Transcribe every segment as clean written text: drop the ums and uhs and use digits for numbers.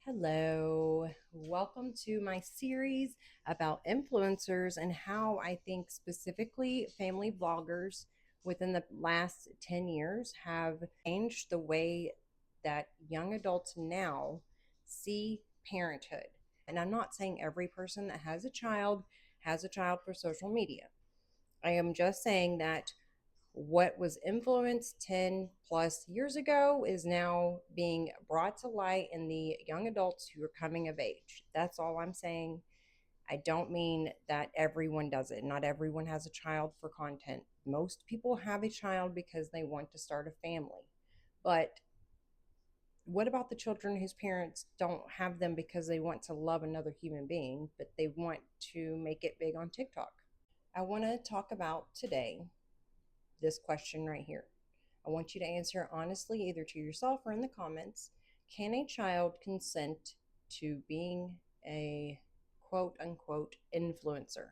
Hello, welcome to my series about influencers and how I think specifically family vloggers within the last 10 years have changed the way that young adults now see parenthood. And I'm not saying every person that has a child for social media. I am just saying that what was influenced 10 plus years ago is now being brought to light in the young adults who are coming of age. That's all I'm saying. I don't mean that everyone does it. Not everyone has a child for content. Most people have a child because they want to start a family. But what about the children whose parents don't have them because they want to love another human being, but they want to make it big on TikTok? I want to talk about today this question right here. I want you to answer honestly, either to yourself or in the comments. Can a child consent to being a quote unquote influencer?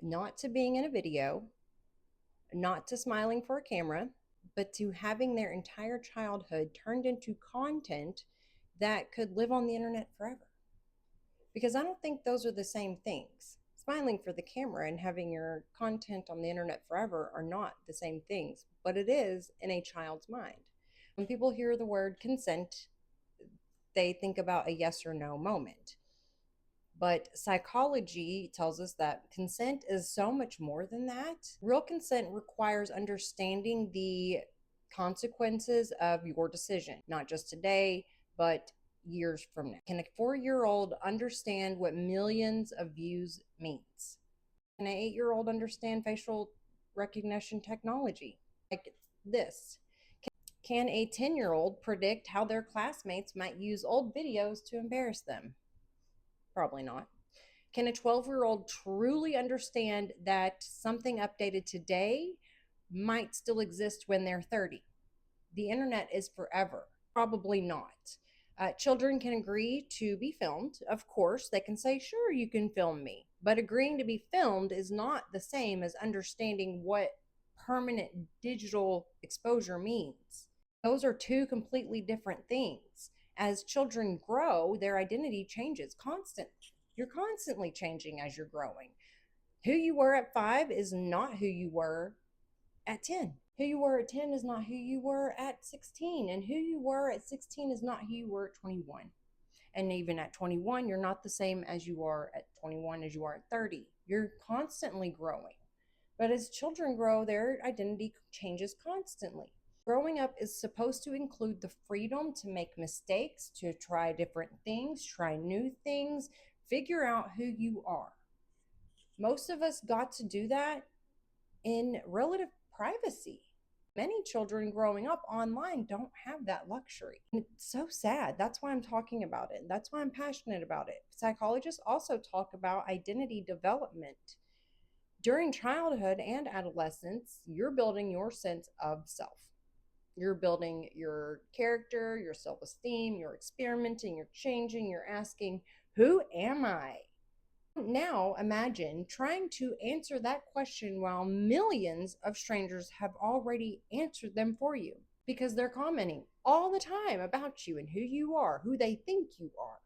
Not to being in a video, not to smiling for a camera, but to having their entire childhood turned into content that could live on the internet forever. Because I don't think those are the same things. Smiling for the camera and having your content on the internet forever are not the same things, but it is in a child's mind. When people hear the word consent, they think about a yes or no moment. But psychology tells us that consent is so much more than that. Real consent requires understanding the consequences of your decision, not just today, but years from now. Can a 4-year-old understand what millions of views means? Can an 8-year-old understand facial recognition technology like this? Can a 10-year-old predict how their classmates might use old videos to embarrass them? Probably not. Can a 12-year-old truly understand that something updated today might still exist when they're 30? The internet is forever. Probably not. Children can agree to be filmed. Of course, they can say, sure, you can film me. But agreeing to be filmed is not the same as understanding what permanent digital exposure means. Those are two completely different things. As children grow, their identity changes constantly. You're constantly changing as you're growing. Who you were at 5 is not who you were at 10. Who you were at 10 is not who you were at 16. And who you were at 16 is not who you were at 21. And even at 21, you're not the same as you are at 21 as you are at 30. You're constantly growing. But as children grow, their identity changes constantly. Growing up is supposed to include the freedom to make mistakes, to try different things, try new things, figure out who you are. Most of us got to do that in relative privacy. Many children growing up online don't have that luxury. And it's so sad. That's why I'm talking about it. That's why I'm passionate about it. Psychologists also talk about identity development. During childhood and adolescence, you're building your sense of self. You're building your character, your self esteem, you're experimenting, you're changing, you're asking, who am I? Now imagine trying to answer that question while millions of strangers have already answered them for you because they're commenting all the time about you and who you are, who they think you are.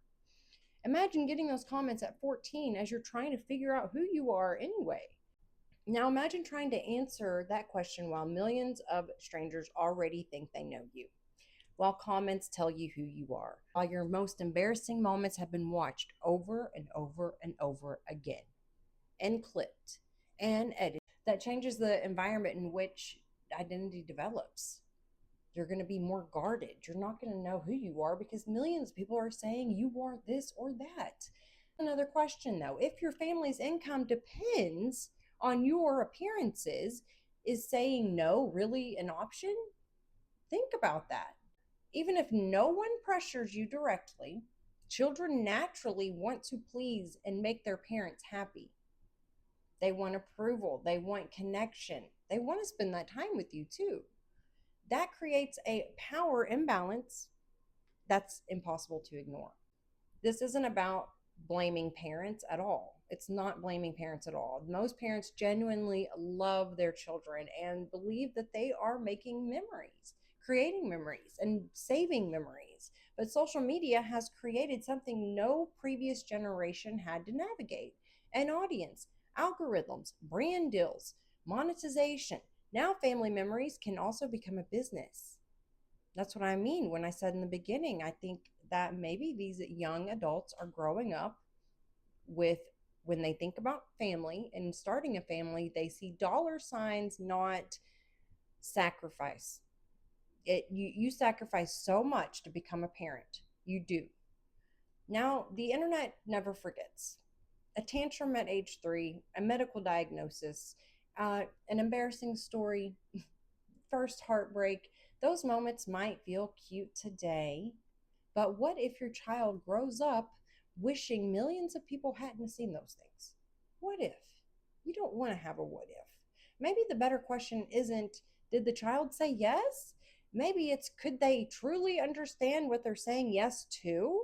Imagine getting those comments at 14 as you're trying to figure out who you are anyway. Now imagine trying to answer that question while millions of strangers already think they know you, while comments tell you who you are, while your most embarrassing moments have been watched over and over and over again, and clipped and edited. That changes the environment in which identity develops. You're going to be more guarded. You're not going to know who you are because millions of people are saying you are this or that. Another question though, if your family's income depends on your appearances, is saying no really an option? Think about that. Even if no one pressures you directly, children naturally want to please and make their parents happy. They want approval, they want connection, they want to spend that time with you too. That creates a power imbalance that's impossible to ignore. This isn't about blaming parents at all. It's not blaming parents at all. Most parents genuinely love their children and believe that they are making memories, creating memories, and saving memories. But social media has created something no previous generation had to navigate: an audience, algorithms, brand deals, monetization. Now, family memories can also become a business. That's what I mean when I said in the beginning, I think that maybe these young adults are growing up with, when they think about family and starting a family, they see dollar signs, not sacrifice. You sacrifice so much to become a parent. You do. Now, the internet never forgets. A tantrum at age 3, a medical diagnosis, an embarrassing story, first heartbreak. Those moments might feel cute today, but what if your child grows up wishing millions of people hadn't seen those things? What if? You don't want to have a what if. Maybe the better question isn't, did the child say yes? Maybe it's, could they truly understand what they're saying yes to?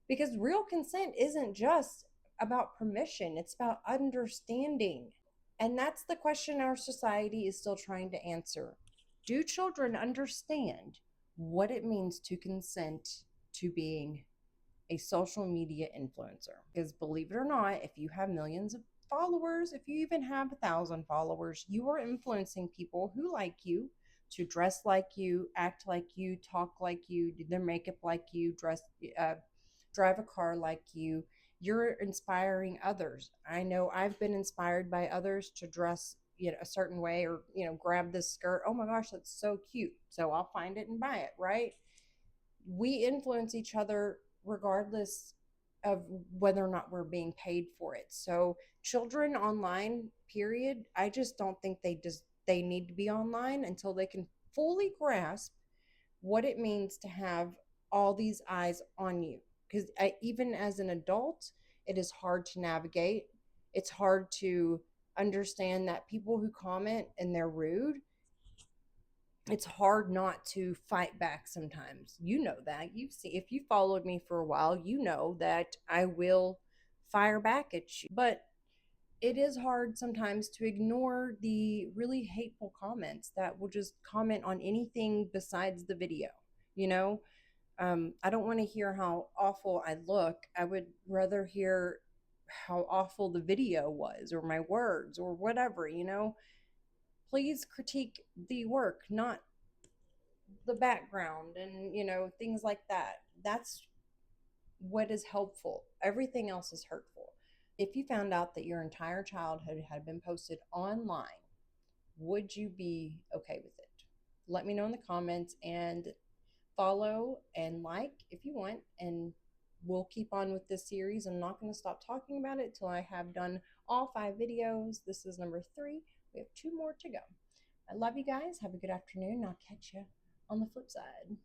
Because real consent isn't just about permission, it's about understanding. And that's the question our society is still trying to answer. Do children understand what it means to consent to being a social media influencer? Because believe it or not, if you have millions of followers, if you even have 1,000 followers, you are influencing people who like you to dress like you, act like you, talk like you, do their makeup like you, uh, drive a car like you. You're inspiring others. I know I've been inspired by others to dress, a certain way, or grab this skirt. Oh my gosh, that's so cute. So I'll find it and buy it, right? We influence each other regardless of whether or not we're being paid for it. So children online, period, I just don't think they need to be online until they can fully grasp what it means to have all these eyes on you. Because even as an adult, it is hard to navigate. It's hard to understand that people who comment and they're rude, it's hard not to fight back sometimes. You know that. You see, if you followed me for a while, you know that I will fire back at you. But it is hard sometimes to ignore the really hateful comments that will just comment on anything besides the video. You know, I don't want to hear how awful I look. I would rather hear how awful the video was, or my words, or whatever. Please critique the work, not the background, and things like that. That's what is helpful. Everything else is hurtful. If you found out that your entire childhood had been posted online, would you be okay with it? Let me know in the comments, and follow and like if you want, and we'll keep on with this series. I'm not going to stop talking about it till I have done all 5 videos. This is number 3. We have 2 more to go. I love you guys. Have a good afternoon. I'll catch you on the flip side.